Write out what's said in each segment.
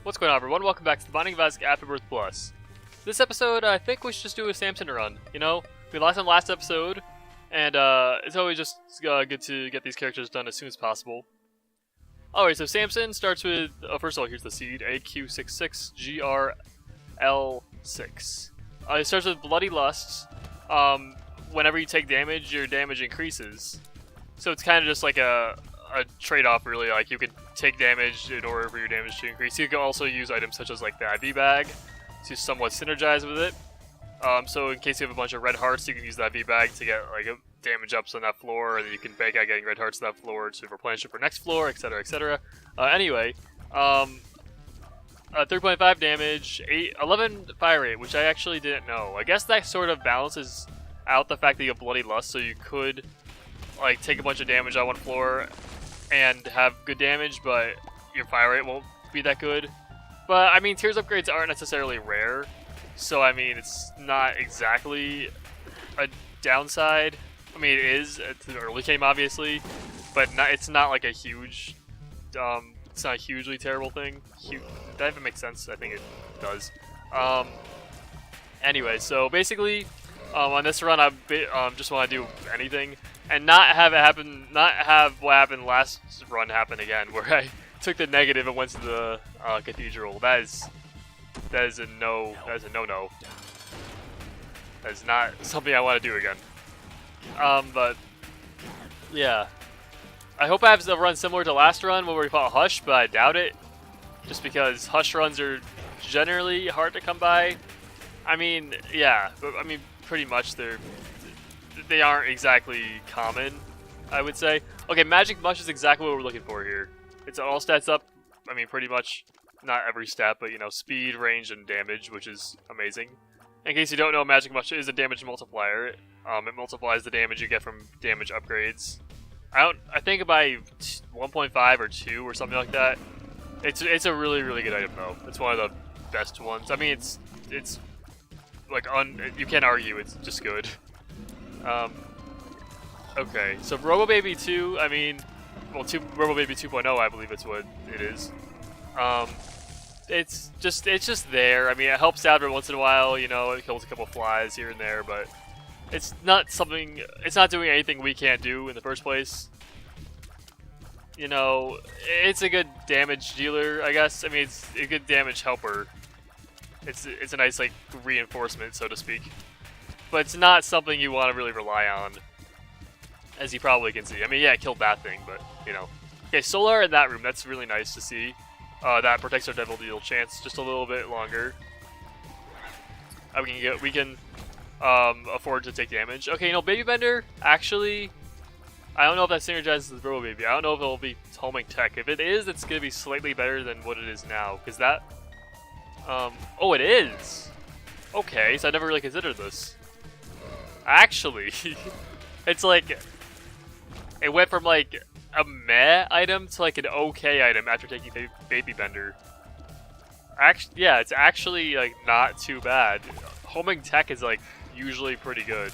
What's going on, everyone? Welcome back to the Binding of Isaac Afterbirth Plus. This episode, I think we should just do a Samson run. You know, we lost him last episode, and it's always just good to get these characters done as soon as possible. Alright, so Samson starts with, first of all, here's the seed, AQ66GRL6. It starts with Bloody Lusts. Whenever you take damage, your damage increases. So it's kind of just like a trade-off, really. Like, you can take damage in order for your damage to increase. You can also use items such as like the IV bag to somewhat synergize with it. So in case you have a bunch of red hearts, you can use that IV bag to get like a damage ups on that floor, and then you can bank out getting red hearts on that floor to replenish it for next floor, etc, etc. Anyway, 3.5 damage, 11 fire rate, which I actually didn't know. I guess that sort of balances out the fact that you have Bloody Lust, so you could like take a bunch of damage on one floor and have good damage, but your fire rate won't be that good. But I mean, tiers upgrades aren't necessarily rare, so I mean, it's not exactly a downside. I mean, it is to the early game, obviously, but it's not like a huge, it's not a hugely terrible thing. That even makes sense. I think it does. Anyway, so basically, on this run, I just want to do anything and not have it happen. Not have what happened last run happen again, where I took the negative and went to the cathedral. That is a no. That is a no-no. That is not something I want to do again. But yeah, I hope I have a run similar to last run where we fought Hush, but I doubt it. Just because Hush runs are generally hard to come by. I mean, yeah, but I mean, pretty much they aren't exactly common, I would say. Okay, Magic Mush is exactly what we're looking for here. It's all stats up. I mean, pretty much not every stat, but you know, speed, range, and damage, which is amazing. In case you don't know, Magic Mush is a damage multiplier. It multiplies the damage you get from damage upgrades. I think by 1.5 or 2 or something like that. It's a really, really good item though. It's one of the best ones. I mean, it's like you can't argue. It's just good. Okay, so Robo Baby 2. I mean, well, Robo Baby 2.0. I believe it's what it is. It's just there. I mean, it helps out every once in a while. You know, it kills a couple flies here and there, but it's not something. It's not doing anything we can't do in the first place. You know, it's a good damage dealer, I guess. I mean, it's a good damage helper. It's a nice like reinforcement, so to speak. But it's not something you want to really rely on, as you probably can see. I mean, yeah, it killed that thing, but you know. Okay, Solar in that room. That's really nice to see. That protects our Devil Deal chance just a little bit longer. We can afford to take damage. Okay, you know, Baby Bender, actually, I don't know if that synergizes with Robo Baby. I don't know if it'll be homing tech. If it is, it's going to be slightly better than what it is now. Because that... oh, it is! Okay, so I never really considered this. Actually, it's like... It went from like a meh item to like an okay item after taking Baby Bender. Actually, yeah, it's actually like not too bad. Homing tech is like usually pretty good.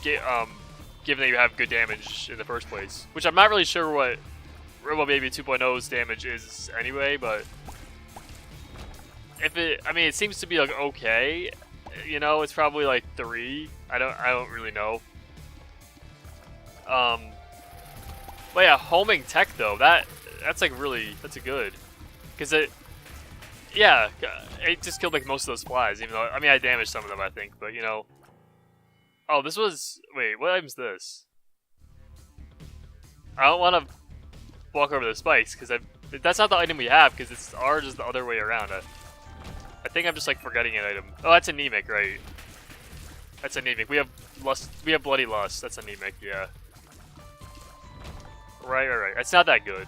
Given that you have good damage in the first place, which I'm not really sure what Robo Baby 2.0's damage is anyway, but I mean, it seems to be like okay. You know, it's probably like 3. I don't really know. But yeah, homing tech though, that's like that's a good, because it just killed like most of those flies. Even though I mean I damaged some of them, I think, but you know. Oh, this was wait, what item's this? I don't want to walk over the spikes because that's not the item we have, because ours is the other way around. I think I'm just like forgetting an item. Oh, that's anemic, right? That's anemic. We have lust. We have Bloody Lust. That's anemic, yeah. Right. It's not that good.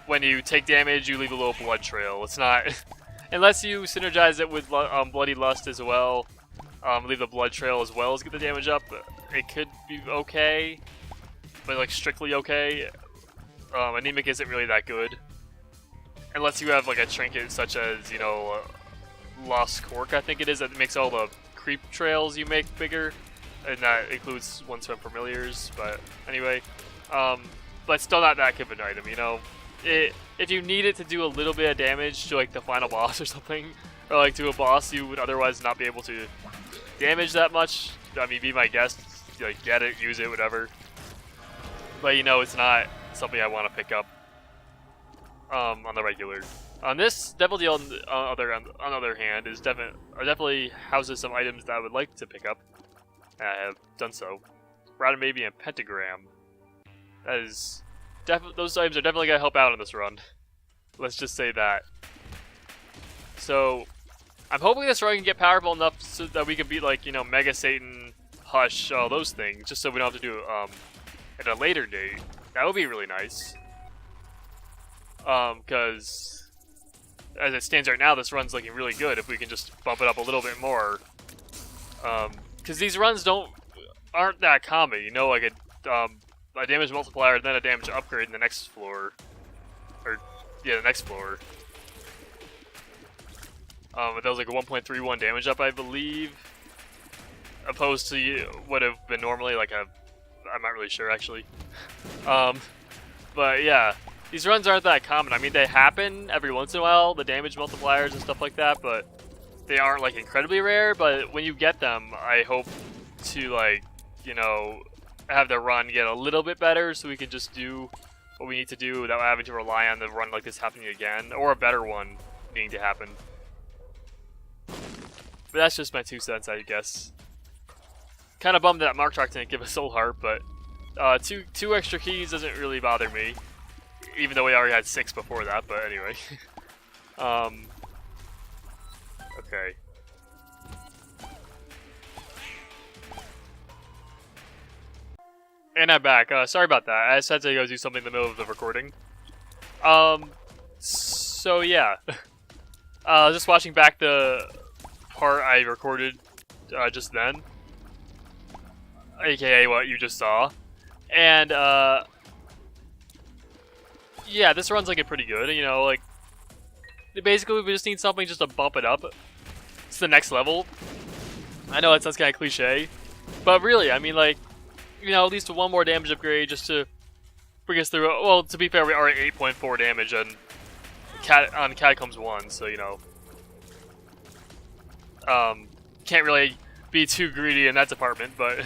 When you take damage, you leave a little blood trail. It's not... Unless you synergize it with Bloody Lust as well, leave the blood trail as well as get the damage up, it could be okay. But like strictly okay. Anemic isn't really that good. Unless you have like a trinket such as, you know, Lost Cork, I think it is, that makes all the creep trails you make bigger. And that includes ones from Familiars, but anyway. But still not that good of an item, you know? if you need it to do a little bit of damage to like the final boss or something, or like to a boss you would otherwise not be able to damage that much, I mean, be my guest, like get it, use it, whatever. But you know, it's not something I want to pick up on the regular. On this Devil Deal, on the other hand, is definitely houses some items that I would like to pick up. And I have done so. Routed maybe and Pentagram. That is those items are definitely gonna help out in this run. Let's just say that. So I'm hoping this run can get powerful enough so that we can beat like, you know, Mega Satan, Hush, all those things, just so we don't have to do at a later date. That would be really nice. Because as it stands right now, this run's looking really good. If we can just bump it up a little bit more, because these runs aren't that common. You know, like a damage multiplier, and then a damage upgrade in the next floor, or yeah, the next floor. That was like a 1.31 damage up, I believe, opposed to what have been normally like I'm not really sure actually. But yeah. These runs aren't that common. I mean, they happen every once in a while, the damage multipliers and stuff like that, but they aren't like incredibly rare. But when you get them, I hope to, like, you know, have the run get a little bit better so we can just do what we need to do without having to rely on the run like this happening again, or a better one needing to happen. But that's just my 2 cents, I guess. Kind of bummed that Mark Track didn't give a soul heart, but two extra keys doesn't really bother me. Even though we already had 6 before that, but anyway. Okay. And I'm back. Sorry about that. I just had to go do something in the middle of the recording. So yeah. Just watching back the part I recorded just then. AKA what you just saw. And, yeah, this run's looking pretty good, you know, like, basically we just need something just to bump it up. It's the next level. I know that sounds kind of cliche, but really, I mean, like, you know, at least one more damage upgrade just to bring us through. Well, to be fair, we are at 8.4 damage on Catacombs 1, so, you know, can't really be too greedy in that department, but,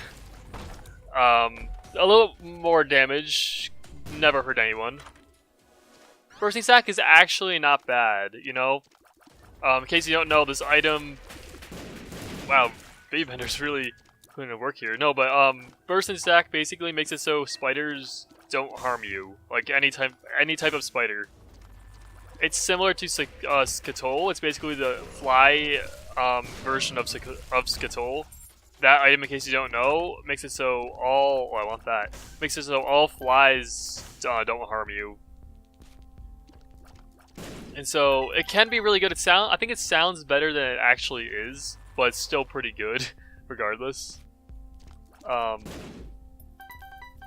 a little more damage never hurt anyone. Bursting Sack is actually not bad, you know? In case you don't know, this item... Wow, Baby Bender's really putting in work here. No, but Bursting Sack basically makes it so spiders don't harm you. Like, any type of spider. It's similar to Skatole. It's basically the fly version of Skatole. That item, in case you don't know, makes it so all... Oh, I want that. Makes it so all flies don't harm you. And so it can be really good. I think it sounds better than it actually is, but it's still pretty good, regardless.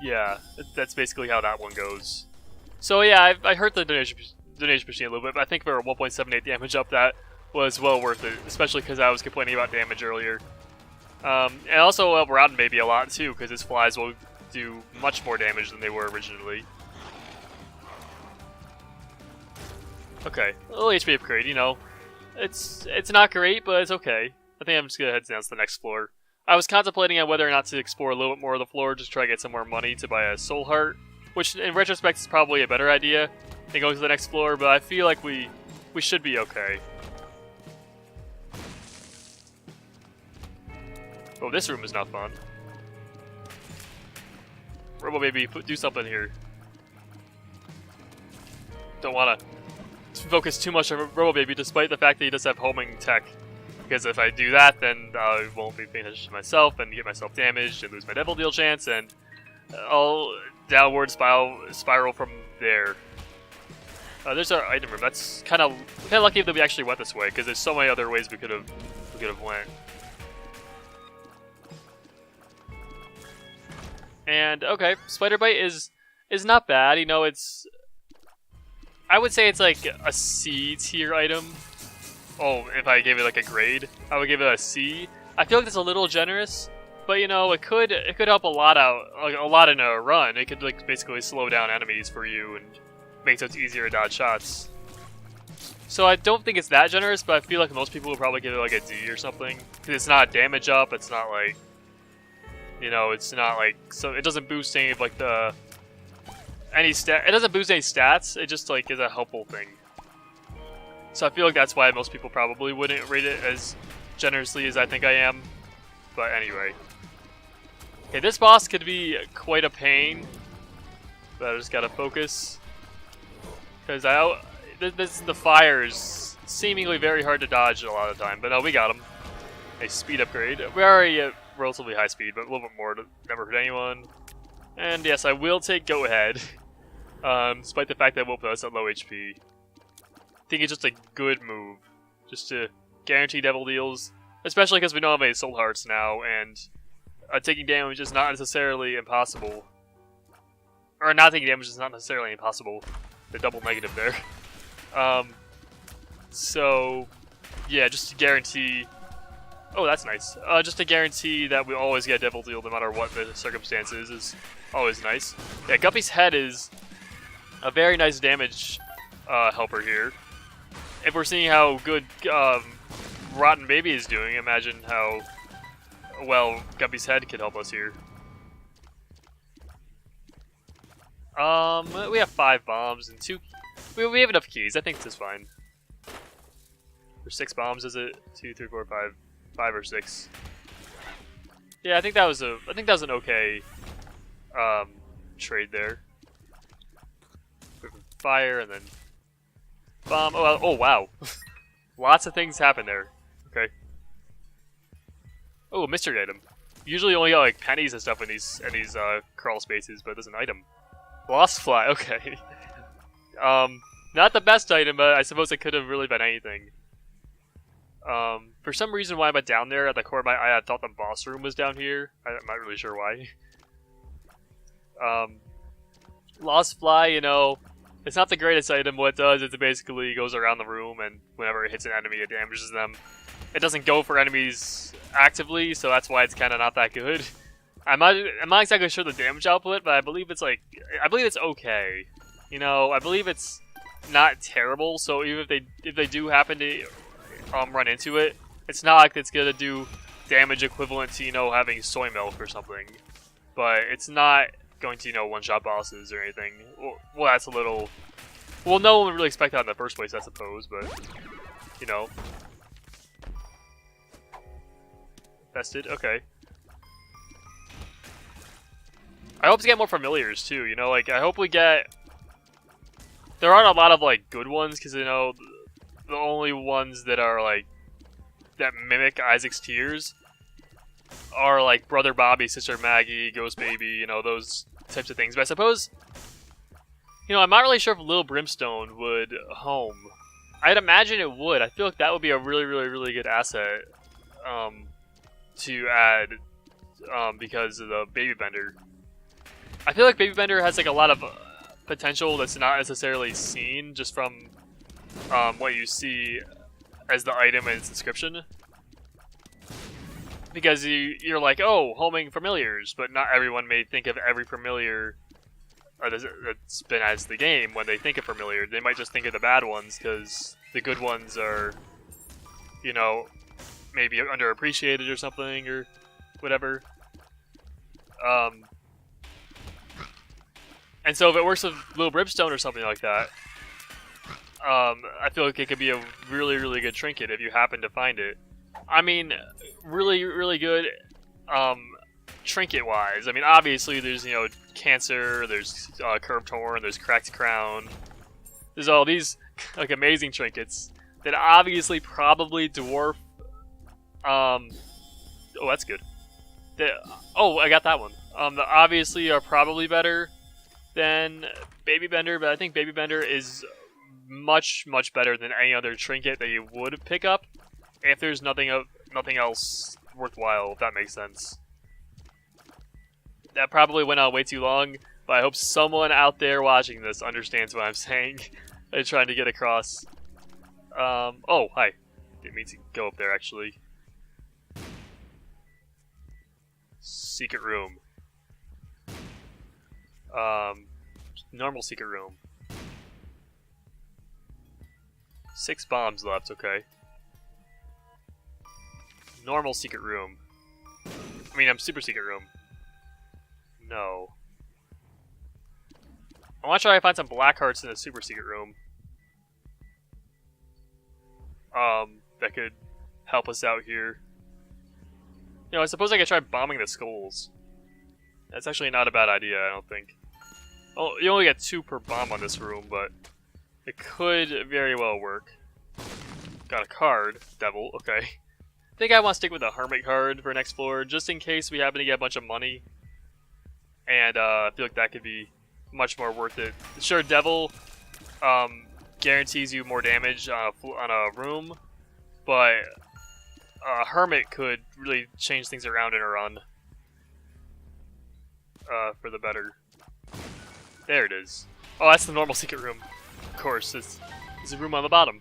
Yeah, that's basically how that one goes. So yeah, I hurt the donation machine a little bit, but I think for a 1.78 damage up, that was well worth it, especially because I was complaining about damage earlier. And also Routed maybe a lot too, because his flies will do much more damage than they were originally. Okay, a little HP upgrade, you know. It's not great, but it's okay. I think I'm just gonna head down to the next floor. I was contemplating on whether or not to explore a little bit more of the floor, just try to get some more money to buy a soul heart, which in retrospect is probably a better idea than going to the next floor, but I feel like we should be okay. Oh, this room is not fun. Robo Baby, do something here. Don't wanna focus too much on Robo Baby, despite the fact that he does have homing tech. Because if I do that, then I won't be paying attention to myself and get myself damaged and lose my Devil Deal chance, and I'll downward spiral from there. There's our item room. That's kind of lucky that we actually went this way, because there's so many other ways we could have went. And okay, Spider Bite is not bad. You know, I would say it's like a C tier item. Oh, if I gave it like a grade, I would give it a C. I feel like that's a little generous, but you know, it could help a lot out, like a lot in a run. It could like basically slow down enemies for you and makes it easier to dodge shots. So I don't think it's that generous, but I feel like most people would probably give it like a D or something. Because it's not damage up, it's not like, you know, it's not like, so it doesn't boost any of like the, it doesn't boost any stats, it just like is a helpful thing. So I feel like that's why most people probably wouldn't rate it as generously as I think I am. But anyway. Okay, this boss could be quite a pain. But I just gotta focus. Because the fire is seemingly very hard to dodge a lot of the time. But no, we got him. A speed upgrade. We're already at relatively high speed, but a little bit more to never hurt anyone. And yes, I will take Go Ahead. Despite the fact that it will put us at low HP. I think it's just a good move. Just to guarantee double deals. Especially because we don't have any soul hearts now, and taking damage is not necessarily impossible. Or not taking damage is not necessarily impossible. The double negative there. So, yeah, just to guarantee... Oh, that's nice. Just to guarantee that we always get a double deal no matter what the circumstances is always nice. Yeah, Guppy's head is a very nice damage helper here. If we're seeing how good Rotten Baby is doing, imagine how well Guppy's head could help us here. We have 5 bombs and 2... We have enough keys, I think this is fine. Or 6 bombs, is it? 2, 3, 4, 5. 5 or 6. Yeah, I think that was an okay trade there. Fire and then bomb. Oh wow. Lots of things happen there. Okay. Oh, a mystery item. Usually only got like pennies and stuff in these crawl spaces, but there's an item. Lost fly, okay. Not the best item, but I suppose it could have really been anything. For some reason, why am I down there at the core of my eye? I thought the boss room was down here. I'm not really sure why. Lost Fly, you know, it's not the greatest item. What it does is it basically goes around the room, and whenever it hits an enemy, it damages them. It doesn't go for enemies actively, so that's why it's kind of not that good. I'm not exactly sure the damage output, but I believe it's okay. You know, I believe it's not terrible. So even if they do happen to run into it, it's not like it's gonna do damage equivalent to, you know, having soy milk or something. But it's not going to, you know, one-shot bosses or anything. Well, that's a little... Well, no one would really expect that in the first place, I suppose, but, you know. Vested, okay. I hope to get more familiars, too, you know, like, I hope we get... There aren't a lot of, like, good ones, because, you know, the only ones that are, like, that mimic Isaac's tears are, like, Brother Bobby, Sister Maggie, Ghost Baby, you know, those types of things. But I suppose, you know, I'm not really sure if Little Brimstone would home. I'd imagine it would. I feel like that would be a really, really, really good asset to add because of the Baby Bender. I feel like Baby Bender has, like, a lot of potential that's not necessarily seen just from what you see as the item and its description. Because you're like, oh, homing familiars, but not everyone may think of every familiar that's been as the game when they think of familiar. They might just think of the bad ones, because the good ones are, you know, maybe underappreciated or something, or whatever. And so if it works with Little Brimstone or something like that, I feel like it could be a really, really good trinket if you happen to find it. I mean, really, really good trinket-wise. I mean, obviously there's, you know, Cancer, there's Curved Horn, there's Cracked Crown. There's all these, like, amazing trinkets that obviously probably dwarf... oh, that's good. Oh, I got that one. That obviously are probably better than Baby Bender, but I think Baby Bender is much, much better than any other trinket that you would pick up if there's nothing else worthwhile, if that makes sense. That probably went on way too long, but I hope someone out there watching this understands what I'm saying and trying to get across. Oh, hi. Didn't mean to go up there, actually. Secret room. Normal secret room. 6 bombs left, okay. Normal secret room. I mean, super secret room. No. I want to try to find some black hearts in the super secret room. That could help us out here. You know, I suppose I could try bombing the skulls. That's actually not a bad idea, I don't think. Oh, you only get 2 per bomb on this room, but it could very well work. Got a card. Devil, okay. I think I want to stick with the Hermit card for next floor, just in case we happen to get a bunch of money. And I feel like that could be much more worth it. Sure, Devil guarantees you more damage on a room, but Hermit could really change things around in a run. For the better. There it is. Oh, that's the normal secret room. Of course, there's a room on the bottom.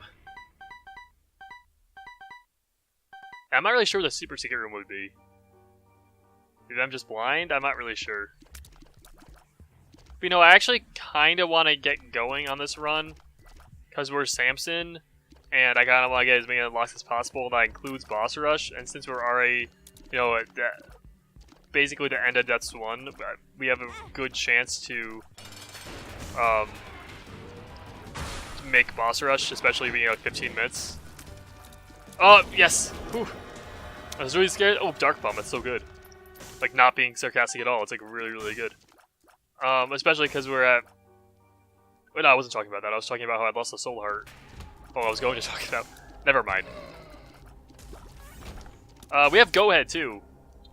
I'm not really sure what the super secret room would be. Maybe I'm just blind? I'm not really sure. But, you know, I actually kind of want to get going on this run, because we're Samson, and I kind of want to get as many unlocks as possible. That includes boss rush, and since we're already, you know, at basically the end of Death's 1, we have a good chance to make boss rush, especially being like 15 minutes. Oh, yes! Whew. I was really scared. Oh, Dark Bomb, that's so good. Like, not being sarcastic at all, it's like really, really good. Especially because we're at... Well, no, I wasn't talking about that, I was talking about how I lost a soul heart. Oh, I was going to talk about... Never mind. We have Go Ahead, too.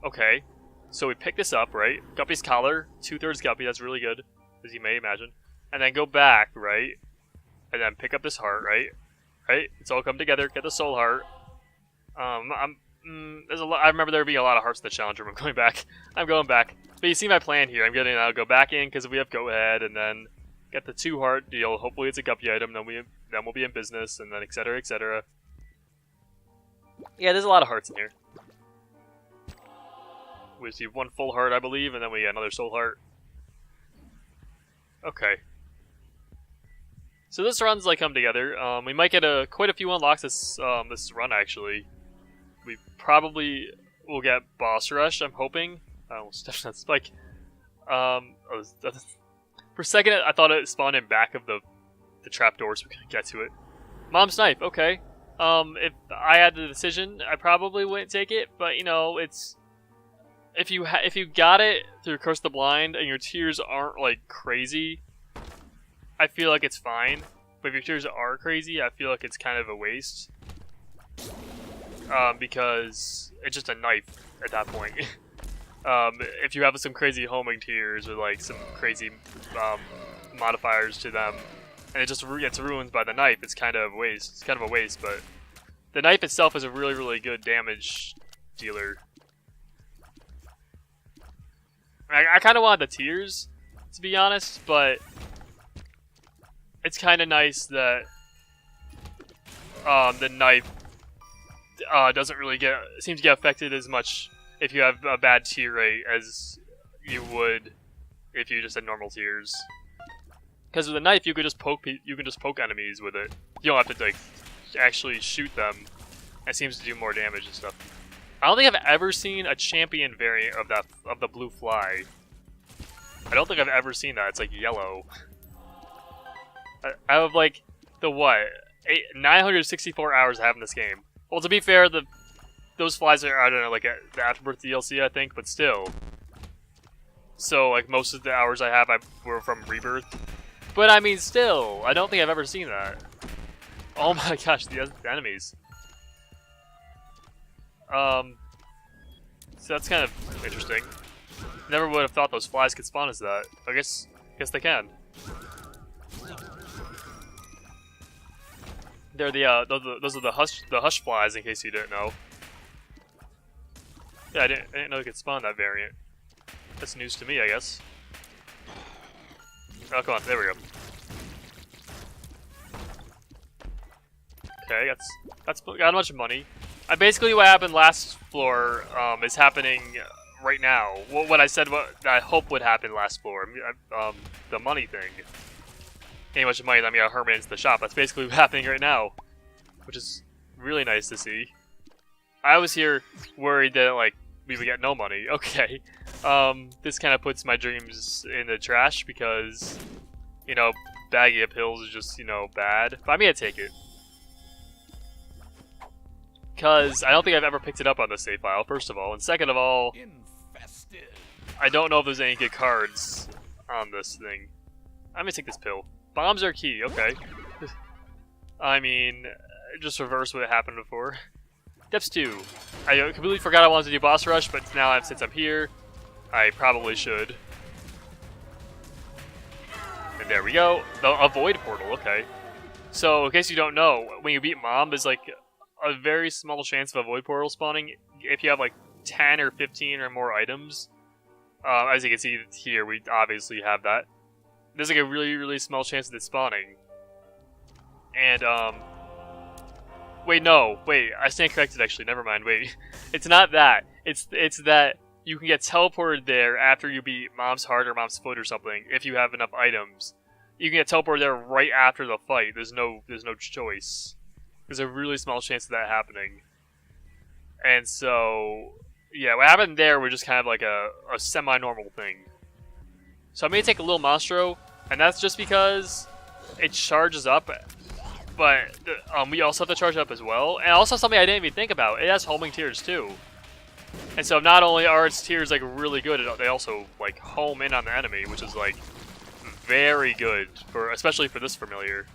Okay. So we pick this up, right? Guppy's collar, 2/3 Guppy, that's really good, as you may imagine. And then go back, right? And then pick up this heart, right? Right? It's all come together, get the soul heart. There's a lot. I remember there being a lot of hearts in the challenge room. I'm going back. I'm going back. But you see my plan here. I'll go back in because we have Go Ahead, and then get the 2 heart deal. Hopefully it's a Guppy item. Then we'll be in business, and then etc. etc. Yeah, there's a lot of hearts in here. We receive 1 full heart, I believe, and then we get another soul heart. Okay. So this run's like come together. We might get quite a few unlocks this run actually. We probably will get boss rush. I'm hoping. Oh, Steph's that spike. For a second, I thought it spawned in back of the trapdoor, so we couldn't get to it. Mom's knife. Okay. If I had the decision, I probably wouldn't take it. But you know, it's if you got it through Curse the Blind and your tears aren't like crazy, I feel like it's fine. But if your tears are crazy, I feel like it's kind of a waste. Because it's just a knife at that point. If you have some crazy homing tears or like some crazy modifiers to them, and it just gets ruined by the knife, it's kind of a waste. It's kind of a waste, but the knife itself is a really, really good damage dealer. I kind of want the tears, to be honest, but it's kind of nice that the knife doesn't really seem to get affected as much if you have a bad tear rate as you would if you just had normal tears. Because with a knife, you can just poke enemies with it. You don't have to like actually shoot them. It seems to do more damage and stuff. I don't think I've ever seen a champion variant of the blue fly. I don't think I've ever seen that. It's like yellow. I have like the what? 964 hours I have in this game. Well, to be fair, those flies are, I don't know, like the Afterbirth DLC, I think, but still. So like most of the hours I have were from Rebirth. But I mean, still, I don't think I've ever seen that. Oh my gosh, the enemies. So that's kind of interesting. Never would have thought those flies could spawn as that. I guess they can. They're those are the hush flies, in case you didn't know. Yeah, I didn't know you could spawn that variant. That's news to me, I guess. Oh, come on, there we go. Okay, that's got a bunch of money. Basically, what happened last floor is happening right now. What I said, what I hope would happen last floor. The money thing. Getting a bunch of money, let me Herman's the shop. That's basically what's happening right now. which is really nice to see. I was here worried that like we would get no money. Okay, this kind of puts my dreams in the trash because, you know, bagging up hills is just, you know, bad. But I'm gonna take it. Because I don't think I've ever picked it up on the save file, first of all. And second of all, I don't know if there's any good cards on this thing. I'm gonna take this pill. Bombs are key, okay. I mean, just reverse what happened before. Steps 2. I completely forgot I wanted to do boss rush, but now since I'm here, I probably should. And there we go. The avoid portal, okay. So, in case you don't know, when you beat Mom, there's like a very small chance of a void portal spawning if you have like 10 or 15 or more items. As you can see here, we obviously have that. There's like a really small chance of it spawning. And wait, I stand corrected actually, never mind, wait. It's not that. It's that you can get teleported there after you beat Mom's Heart or Mom's Foot or something, if you have enough items. You can get teleported there right after the fight. There's no choice. There's a really small chance of that happening. And so, yeah, what happened there was just kind of like a semi-normal thing. So I'm going to take a little Monstro, and that's just because it charges up, but we also have to charge up as well. And also something I didn't even think about, it has homing tears too. And so not only are its tears like really good, they also like home in on the enemy, which is like very good, especially for this familiar.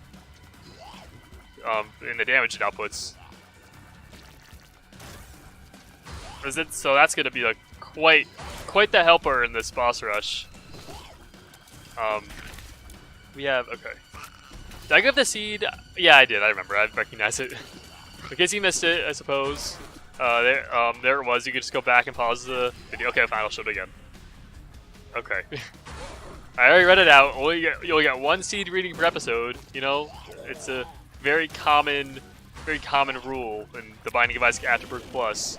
In the damage it outputs. So that's going to be like quite the helper in this boss rush. We have, okay. Did I give the seed? Yeah, I did. I remember. I recognize it. In case you missed it, I suppose. There it was. You could just go back and pause the video. Okay, fine. I'll show it again. Okay. I already read it out. You only get one seed reading per episode. You know, it's a very common rule in the Binding of Isaac Afterbirth Plus.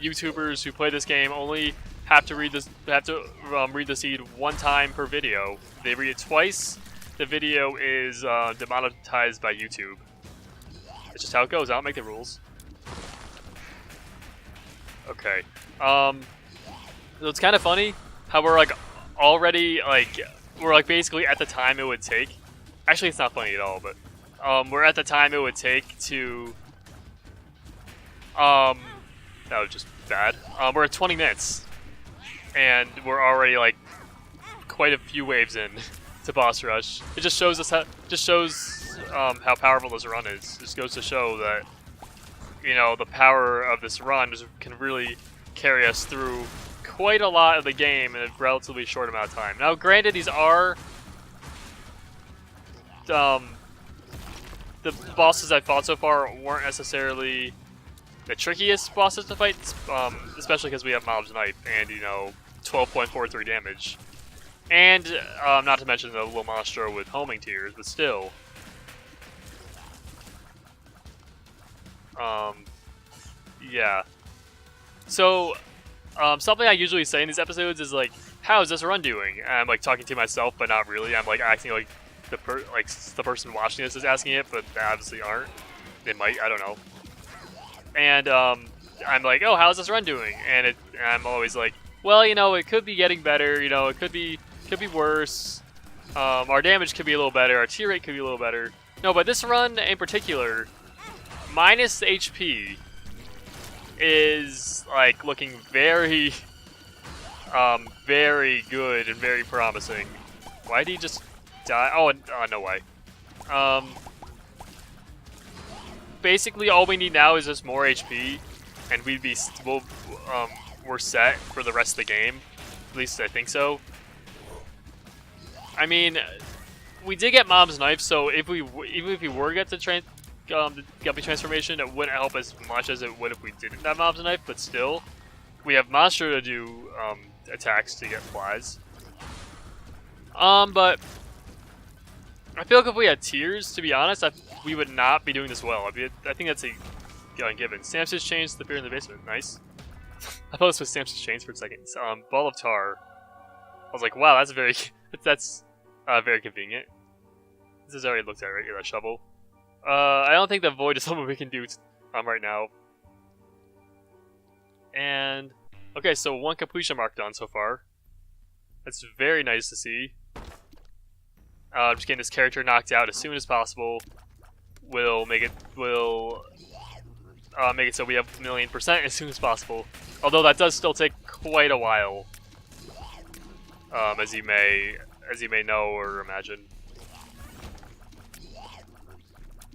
YouTubers who play this game only have to read the seed one time per video. If they read it twice, the video is demonetized by YouTube. It's just how it goes. I don't make the rules. Okay. So it's kind of funny how we're like already we're like basically at the time it would take. Actually, it's not funny at all, but we're at the time it would take to that was just bad. We're at 20 minutes, and we're already like quite a few waves in to boss rush. It just shows us how powerful this run is. It just goes to show that, you know, the power of this run can really carry us through quite a lot of the game in a relatively short amount of time. Now, granted, these are the bosses I've fought so far weren't necessarily the trickiest bosses to fight, especially because we have Mom's Knife and, you know, 12.43 damage. And, not to mention the little Monstro with homing tears, but still. Yeah. So, something I usually say in these episodes is like, how is this run doing? And I'm like talking to myself, but not really. I'm like acting like the person watching this is asking it, but they obviously aren't. They might, I don't know. And I'm like, oh, how's this run doing? And I'm always like, well, you know, it could be getting better. You know, it could be worse. Our damage could be a little better. Our tear rate could be a little better. No, but this run in particular, minus HP, is like looking very, very good and very promising. Why did he just die? Oh, no way. Basically, all we need now is just more HP, and we're set for the rest of the game. At least I think so. I mean, we did get Mom's Knife, so even if we were to get the Guppy transformation, it wouldn't help as much as it would if we didn't have Mom's Knife. But still, we have Monstro to do attacks to get flies. But I feel like if we had tears, to be honest, we would not be doing this well. I think that's a given. Samson's Chains, the Fear in the Basement. Nice. I thought this was Samson's Chains for a second. Ball of Tar. I was like, wow, that's very convenient. This is already looked at, right? Yeah, that shovel. I don't think the void is something we can do right now. And okay, so 1 completion mark done so far. That's very nice to see. Just getting this character knocked out as soon as possible will make it make it so we have 1,000,000% as soon as possible. Although that does still take quite a while, as you may know or imagine.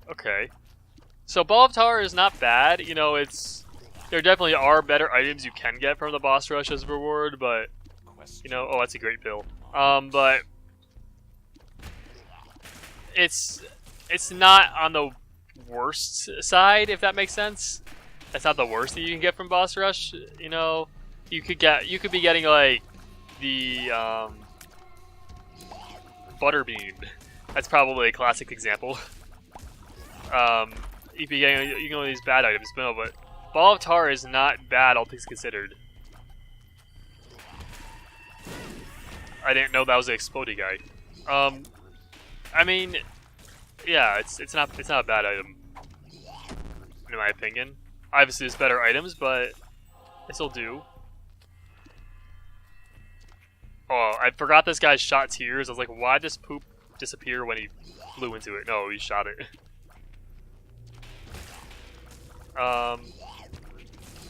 Okay, so Ball of Tar is not bad. You know, there definitely are better items you can get from the boss rush as a reward, but you know, oh, that's a great pill. But it's not on the worst side, if that makes sense. That's not the worst that you can get from boss rush. You know, you could be getting like the butterbean. That's probably a classic example. You can get all these bad items, but no, but Ball of Tar is not bad, all things considered. I didn't know that was an exploding guy. I mean, yeah, it's not a bad item, in my opinion. Obviously, there's better items, but they still do. Oh, I forgot this guy shot tears. I was like, why did this poop disappear when he flew into it? No, he shot it.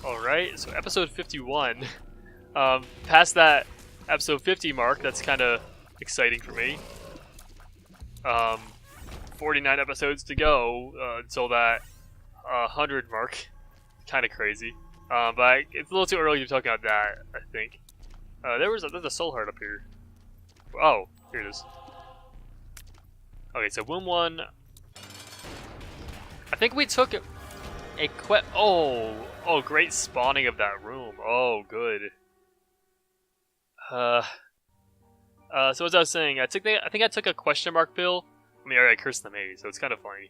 Alright, so episode 51. Past that episode 50 mark, that's kind of exciting for me. 49 episodes to go until that 100 mark. Kind of crazy. But it's a little too early to talk about that, I think. There's a soul heart up here. Oh, here it is. Okay, so Womb 1. I think we took a oh, great spawning of that room. Oh, good. So as I was saying, I think I took a question mark pill. I mean, I cursed the maze, so it's kind of funny.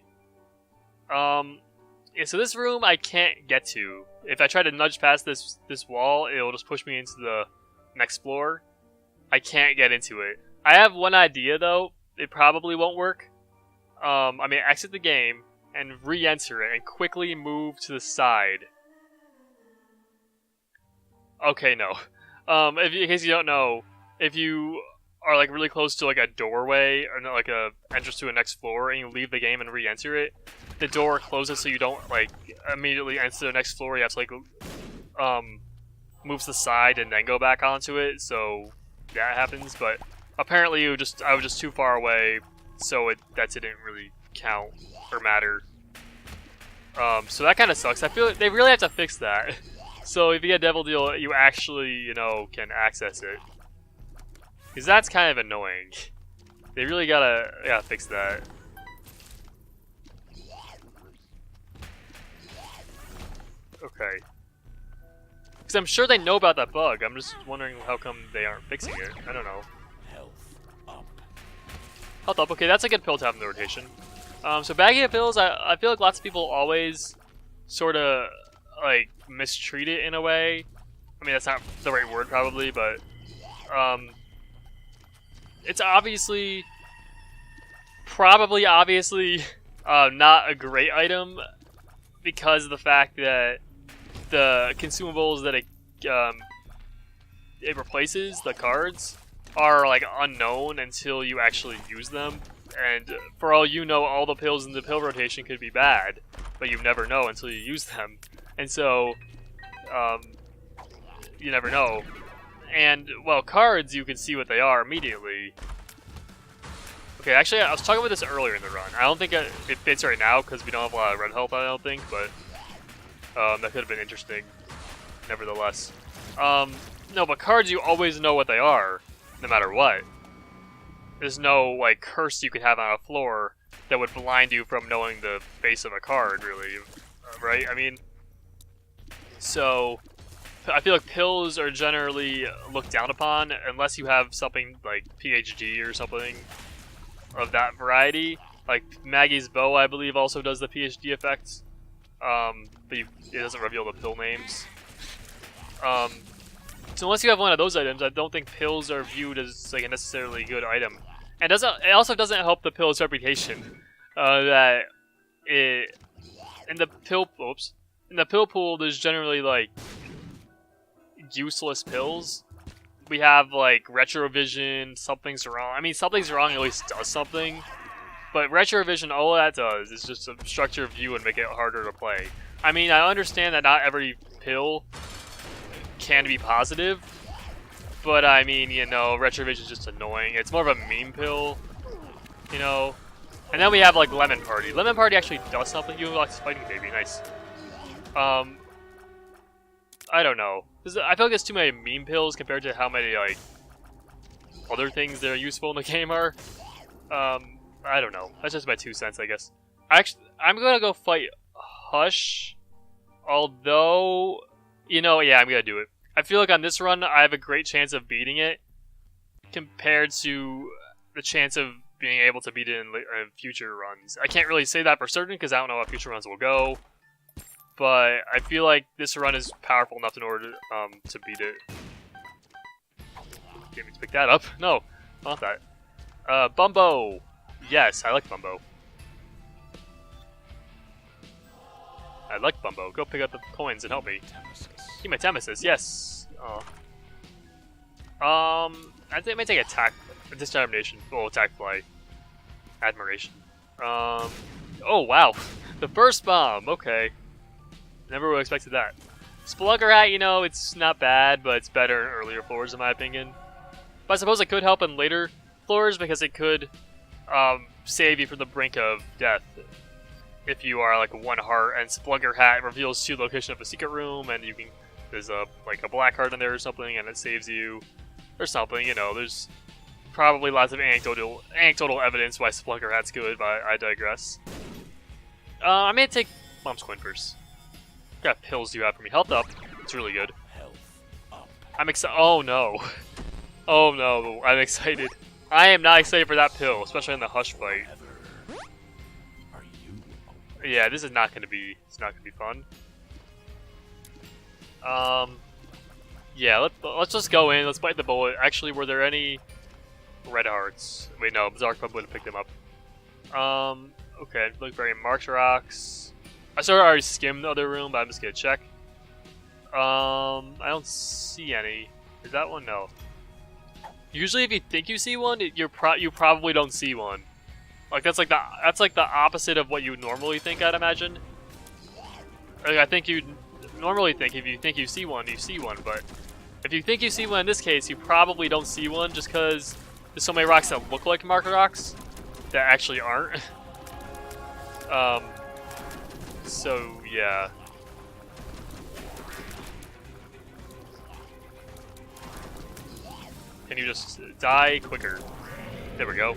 Yeah, so this room I can't get to. If I try to nudge past this wall, it'll just push me into the next floor. I can't get into it. I have one idea though. It probably won't work. I mean, exit the game and re-enter it and quickly move to the side. Okay, no. In case you don't know, if you are like really close to like a doorway or not, like a entrance to a next floor, and you leave the game and re-enter it, the door closes so you don't like immediately enter the next floor. You have to like move to the side and then go back onto it. So that happens, but apparently I was just too far away, so that didn't really count or matter. So that kind of sucks. I feel like they really have to fix that. So if you get Devil Deal, you actually, you know, can access it. Because that's kind of annoying. They really gotta fix that. Okay. Because I'm sure they know about that bug. I'm just wondering how come they aren't fixing it. I don't know. Health up. Okay, that's a good pill to have in the rotation. So bagging of pills, I feel like lots of people always sort of like mistreat it in a way. I mean, that's not the right word probably, but it's obviously not a great item because of the fact that the consumables that it replaces, the cards, are like unknown until you actually use them. And for all you know, all the pills in the pill rotation could be bad, but you never know until you use them. And so, you never know. And, well, cards, you can see what they are immediately. Okay, actually, I was talking about this earlier in the run. I don't think it fits right now, because we don't have a lot of red health, I don't think, but that could have been interesting, nevertheless. No, but cards, you always know what they are, no matter what. There's no, like, curse you could have on a floor that would blind you from knowing the base of a card, really, right? I mean, so I feel like pills are generally looked down upon unless you have something like PhD or something of that variety. Like Maggie's bow, I believe, also does the PhD effect, but it doesn't reveal the pill names. So unless you have one of those items, I don't think pills are viewed as like a necessarily good item. And it also doesn't help the pill's reputation that in the pill pool, there's generally like useless pills. We have like retrovision, something's wrong. I mean, something's wrong at least does something. But retrovision, all that does is just obstruct your view and make it harder to play. I mean, I understand that not every pill can be positive, but I mean, you know, retrovision is just annoying. It's more of a meme pill, you know. And then we have like Lemon Party. Lemon Party actually does something. You like Fighting Baby, nice. I don't know. I feel like there's too many meme pills compared to how many like other things that are useful in the game are. I don't know. That's just my 2 cents, I guess. I'm gonna go fight Hush. Although, you know, yeah, I'm gonna do it. I feel like on this run, I have a great chance of beating it compared to the chance of being able to beat it in future runs. I can't really say that for certain because I don't know how future runs will go. But I feel like this run is powerful enough in order to beat it. Get me to pick that up. No, not that. Bumbo. Yes, I like Bumbo. I like Bumbo. Go pick up the coins and help me. Keep my Temesis. Yes. I think I may take attack. Determination. Oh, attack fly. Admiration. Oh wow, the burst bomb. Okay. Never would have expected that. Spelunker Hat, you know, it's not bad, but it's better in earlier floors in my opinion. But I suppose it could help in later floors because it could save you from the brink of death. If you are like 1 heart, and Spelunker Hat reveals to the location of a secret room, and you can there's like a black heart in there or something, and it saves you or something. You know, there's probably lots of anecdotal evidence why Spelunker Hat's good, but I digress. I'm gonna take Mom's Coin first. What kind of pills do you have for me? Health up. It's really good. I'm excited. Oh no. Oh no. I'm excited. I am not excited for that pill, especially in the Hush fight. Yeah, this is not gonna be. It's not gonna be fun. Yeah. Let's just go in. Let's bite the bullet. Actually, were there any red hearts? Wait, no. Bizarre Club would have picked them up. Okay. Look, very March Rocks. I sort of already skimmed the other room, but I'm just gonna check. I don't see any. Is that one? No. Usually, if you think you see one, you probably don't see one. Like that's like the opposite of what you normally think, I'd imagine. Like, I think you normally think if you think you see one, you see one. But if you think you see one in this case, you probably don't see one just because there's so many rocks that look like marker rocks that actually aren't. So, yeah. Can you just die quicker? There we go.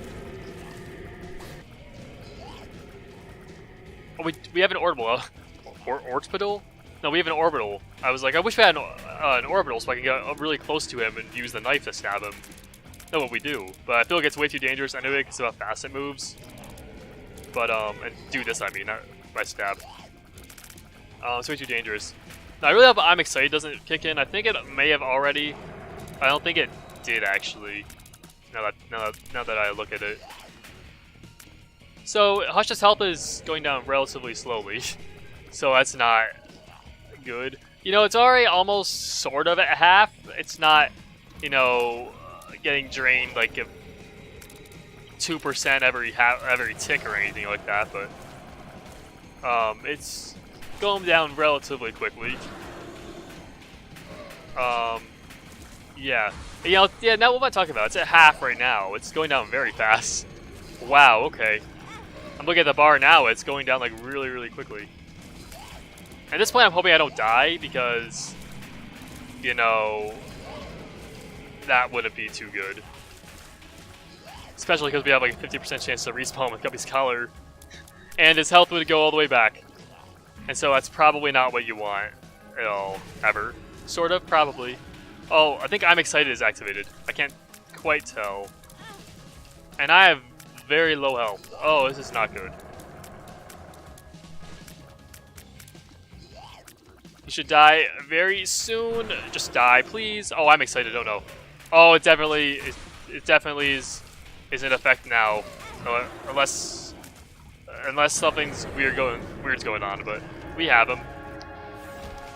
Oh, we have an orbital. Orbital? No, we have an orbital. I was like, I wish we had an orbital so I can get really close to him and use the knife to stab him. That's what we do. But I feel like it's way too dangerous anyway because of how fast it moves. But, and do this, I mean, not by stab. It's way too dangerous. Now, I really hope I'm excited doesn't kick in. I think it may have already. I don't think it did actually. Now that I look at it. So Hush's health is going down relatively slowly, so that's not good. You know, it's already almost sort of at half. It's not, you know, getting drained like 2% every tick or anything like that, but it's going down relatively quickly. Yeah. Now what am I talking about? It's at half right now. It's going down very fast. Wow, okay. I'm looking at the bar now, it's going down like really, really quickly. At this point I'm hoping I don't die because, you know, that wouldn't be too good. Especially because we have like a 50% chance to respawn with Guppy's collar. And his health would go all the way back. And so that's probably not what you want at all, ever. Sort of, probably. Oh, I think I'm excited is activated. I can't quite tell. And I have very low health. Oh, this is not good. You should die very soon. Just die, please. Oh, I'm excited. Oh no. Oh, it definitely is in effect now. Unless unless something's weird's going on, but we have them.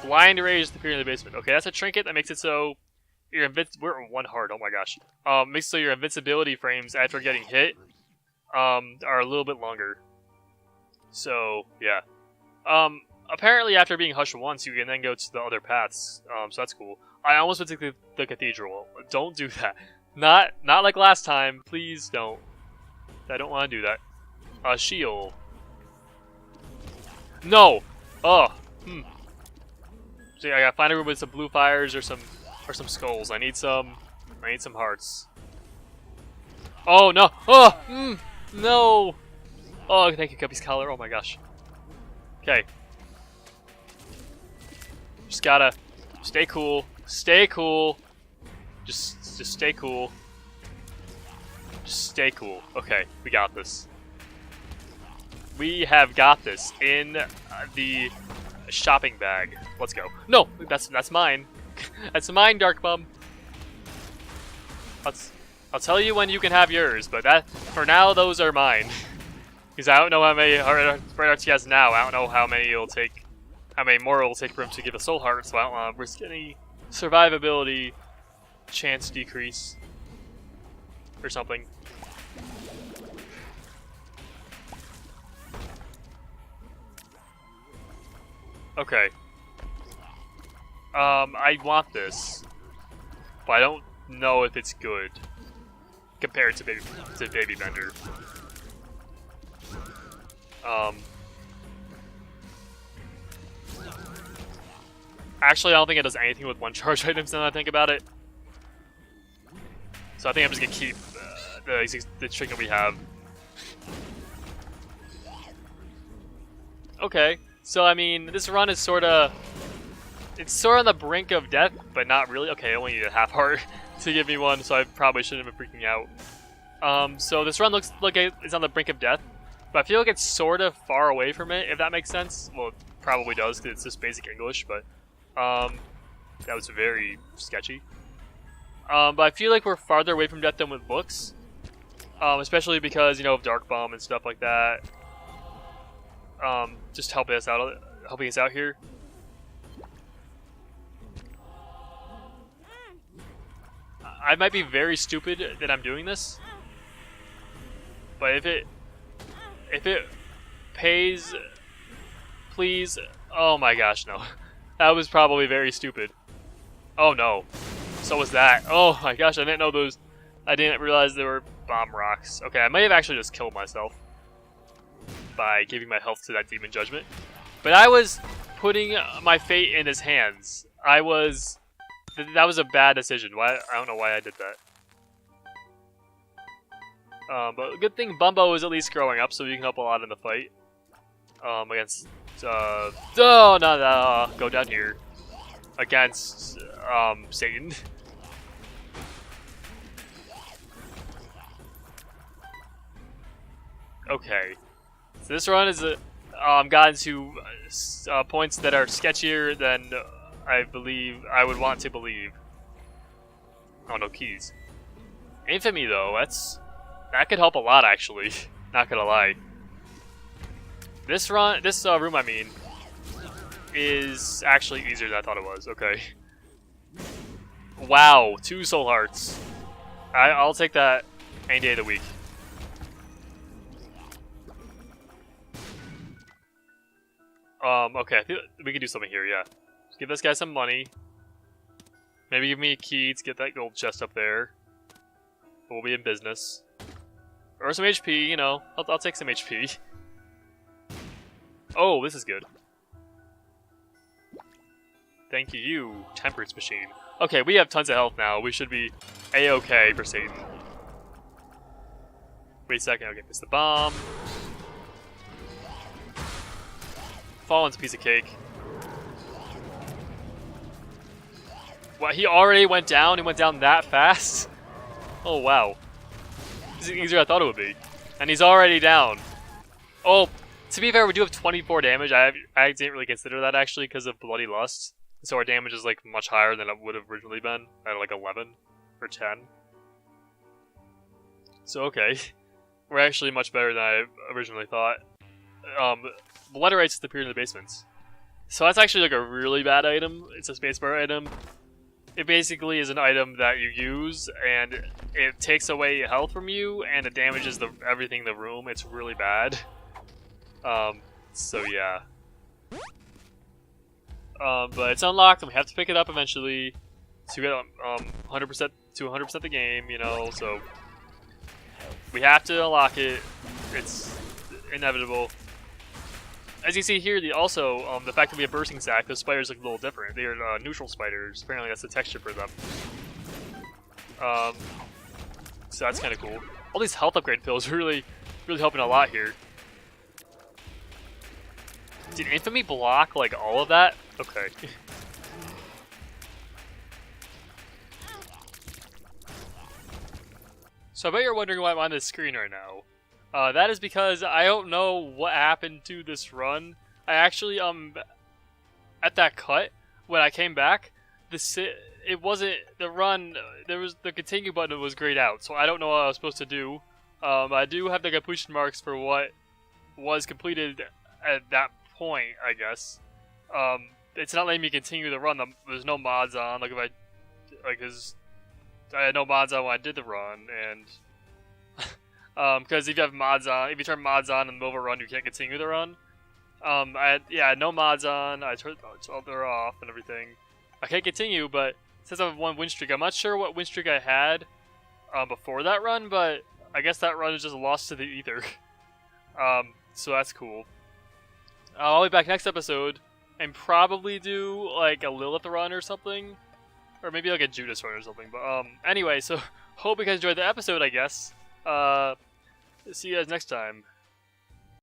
Blind Rage appear in the basement. Okay, that's a trinket that makes it so your we're at 1 heart. Oh my gosh. Makes it so your invincibility frames after getting hit are a little bit longer. So yeah. Apparently after being hushed once, you can then go to the other paths. So that's cool. I almost went to the cathedral. Don't do that. Not like last time. Please don't. I don't want to do that. Shield. No. Oh. So I gotta find a room with some blue fires or some skulls. I need some hearts. Oh no! Oh! No! Oh, thank you, Guppy's collar. Oh my gosh. Okay. Just gotta stay cool. Stay cool. Just stay cool. Just stay cool. Okay, we got this. We have got this in the shopping bag. Let's go. No, that's mine. That's mine, Dark Bum. I'll tell you when you can have yours, but that for now those are mine. Because I don't know how many bright hearts he has now. I don't know how many more it'll take for him to give a soul heart. So I don't want to risk any survivability chance decrease or something. Okay. I want this, but I don't know if it's good compared to Baby Bender. Actually, I don't think it does anything with 1 charge items now that I think about it. So I think I'm just gonna keep the trinket we have. Okay, so I mean, this run is it's sort of on the brink of death, but not really. Okay, I only need a half heart to give me one, so I probably shouldn't have been freaking out. So this run looks like it's on the brink of death, but I feel like it's sort of far away from it, if that makes sense. Well, it probably does, because it's just basic English, but that was very sketchy. But I feel like we're farther away from death than it looks, especially because, you know, of Dark Bomb and stuff like that. Just helping us out here. I might be very stupid that I'm doing this, but if it pays, please. Oh my gosh, no. That was probably very stupid. Oh no. So was that. Oh my gosh, I didn't know those. I didn't realize there were bomb rocks. Okay, I might have actually just killed myself by giving my health to that Demon Judgment. But I was putting my fate in his hands. That was a bad decision. I don't know why I did that. But good thing Bumbo is at least growing up, so you can help a lot in the fight. Against oh no, go down here. Against Satan. Okay. So this run is gotten to points that are sketchier than I would want to believe. Oh, no keys. Infamy, though, that could help a lot, actually. Not gonna lie. This room, I mean, is actually easier than I thought it was. Okay. Wow, 2 soul hearts. I'll take that any day of the week. Okay, I think we can do something here, yeah. Give this guy some money. Maybe give me a key to get that gold chest up there. We'll be in business. Or some HP, you know. I'll take some HP. Oh, this is good. Thank you, Temperance Machine. Okay, we have tons of health now. We should be A-okay for Satan. Wait a second, okay, it's the bomb. Fallen's a piece of cake. What, he already went down? He went down that fast? Oh, wow. This is easier than I thought it would be. And he's already down. Oh, to be fair, we do have 24 damage. I didn't really consider that, actually, because of Bloody Lust. So our damage is, like, much higher than it would have originally been. At, like, 11 or 10. So, okay. We're actually much better than I originally thought. Blooderites appear in the basements. So that's actually like a really bad item. It's a spacebar item. It basically is an item that you use, and it takes away health from you, and it damages everything in the room. It's really bad. So yeah. But it's unlocked, and we have to pick it up eventually to get 100% to 100% the game, you know. So we have to unlock it. It's inevitable. As you see here, also the fact that we have bursting sack, those spiders look a little different. They are neutral spiders. Apparently, that's the texture for them. So that's kind of cool. All these health upgrade pills are really helping a lot here. Did Infamy block like all of that? Okay. So I bet you're wondering why I'm on this screen right now. That is because I don't know what happened to this run. I actually, at that cut, when I came back, it wasn't, the run, the continue button was grayed out, so I don't know what I was supposed to do. I do have the completion marks for what was completed at that point, I guess. It's not letting me continue the run. There's no mods on, because I had no mods on when I did the run, and because if you have mods on, if you turn mods on in the middle of a run, you can't continue the run. I had no mods on. I turned they're off and everything. I can't continue, but it says I have one win streak. I'm not sure what win streak I had before that run, but I guess that run is just lost to the ether. So that's cool. I'll be back next episode and probably do like a Lilith run or something, or maybe like a Judas run or something. But anyway, so hope you guys enjoyed the episode, I guess. See you guys next time.